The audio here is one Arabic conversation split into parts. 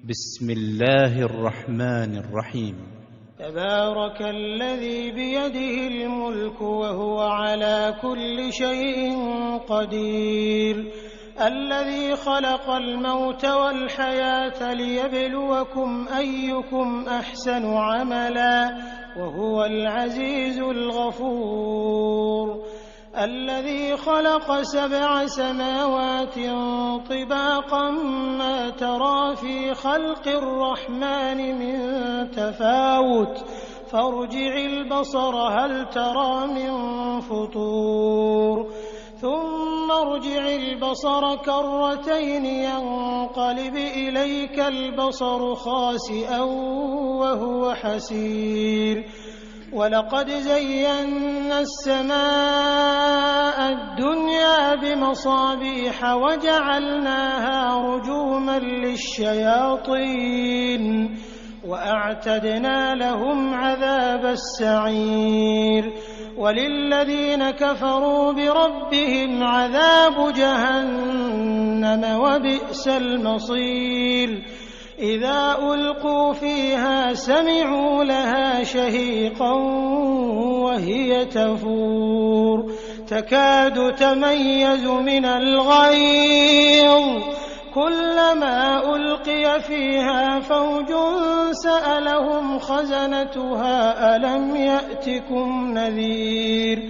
بسم الله الرحمن الرحيم. تبارك الذي بيده الملك وهو على كل شيء قدير، الذي خلق الموت والحياة ليبلوكم أيكم أحسن عملا وهو العزيز الغفور، الذي خلق 7 سماوات طباقا ما ترى في خلق الرحمن من تفاوت فارجع البصر هل ترى من فطور ثم ارجع البصر كرتين ينقلب إليك البصر خاسئا وهو حسير، ولقد زينا السماء الدنيا بمصابيح وجعلناها رجوما للشياطين وأعتدنا لهم عذاب السعير، وللذين كفروا بربهم عذاب جهنم وبئس المصير، إذا ألقوا فيها سمعوا لها شهيقا وهي تفور تكاد تميز من الغيظ، كلما ألقي فيها فوج سألهم خزنتها ألم يأتكم نذير،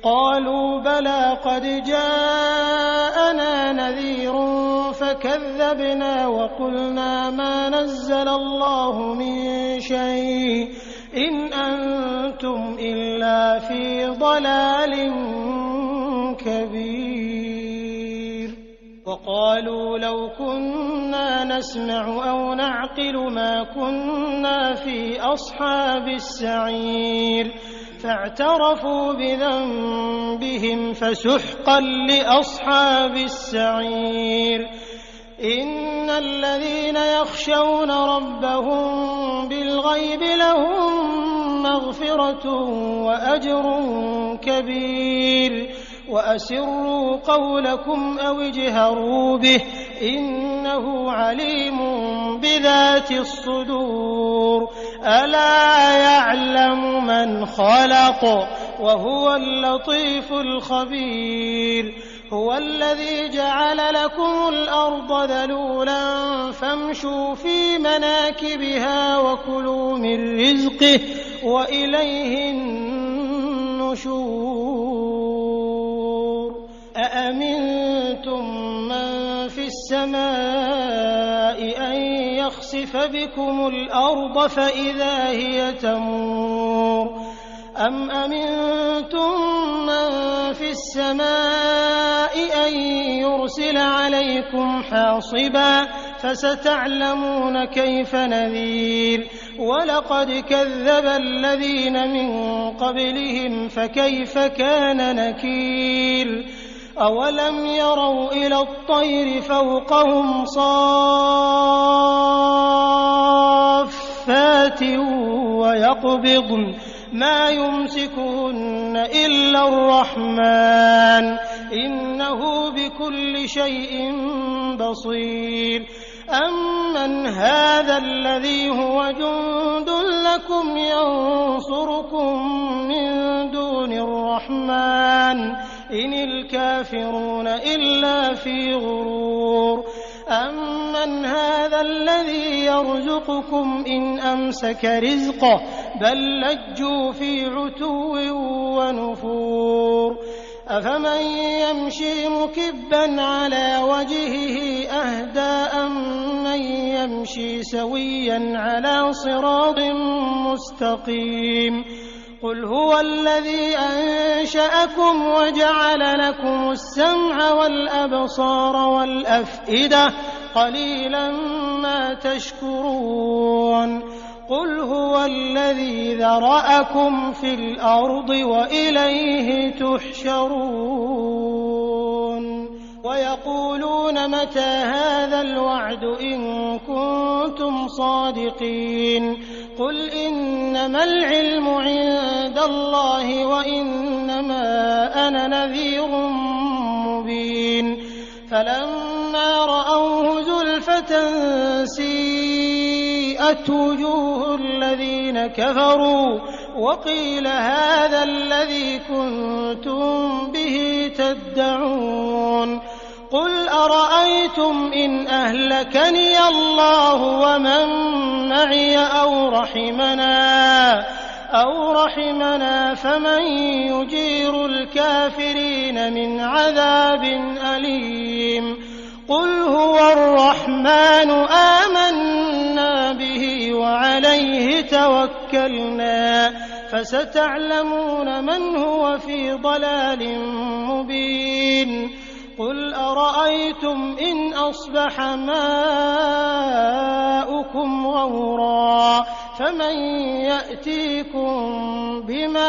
قالوا بلى قد جاءنا نذير فكذبنا وقلنا ما نزل الله من شيء إن أنتم إلا في ضلال كبير، وقالوا لو كنا نسمع أو نعقل ما كنا في أصحاب السعير، فاعترفوا بذنبهم فسحقا لأصحاب السعير، إن الذين يخشون ربهم بالغيب لهم مغفرة وأجر كبير، وأسروا قولكم أو اجهروا به إنه عليم بذات الصدور، ألا يعلم من خلق وهو اللطيف الخبير، هو الذي جعل لكم الأرض ذلولا فامشوا في مناكبها وكلوا من رزقه وإليه النشور، أأمنتم من في السماء أن يخسف بكم الأرض فإذا هي تمور، أم أمنتم من في السماء أن يرسل عليكم حاصبا فستعلمون كيف نذير، ولقد كذب الذين من قبلهم فكيف كان نكير، أولم يروا إلى الطير فوقهم صافات ويقبضن ما يمسكهن إلا الرحمن إنه بكل شيء بصير، أمن هذا الذي هو جند لكم ينصركم من دون الرحمن إن الكافرون إلا في غرور، أمن هذا الذي يرزقكم إن أمسك رزقه بل لجوا في عتو ونفور، أفمن يمشي مكبا على وجهه أهدى أمن يمشي سويا على صراط مستقيم، قل هو الذي أنشأكم وجعل لكم السمع والأبصار والأفئدة قليلا ما تشكرون، قل هو الذي ذرأكم في الأرض وإليه تحشرون، ويقولون متى هذا الوعد إن كنتم صادقين، قل إنما العلم عند الله وإنما أنا نذير مبين، فلما رأوه زلفة سيئة وسيئت وجوه الذين كفروا وقيل هذا الذي كنتم به تدعون قل أرأيتم إن أهلكني الله ومن معي أو رحمنا فمن يجير الكافرين من عذاب أليم قل هو الرحمن آمنا به وعليه توكلنا فستعلمون من هو في ضلال مبين قل أرأيتم إن أصبح ماؤكم غورا فمن يأتيكم بماء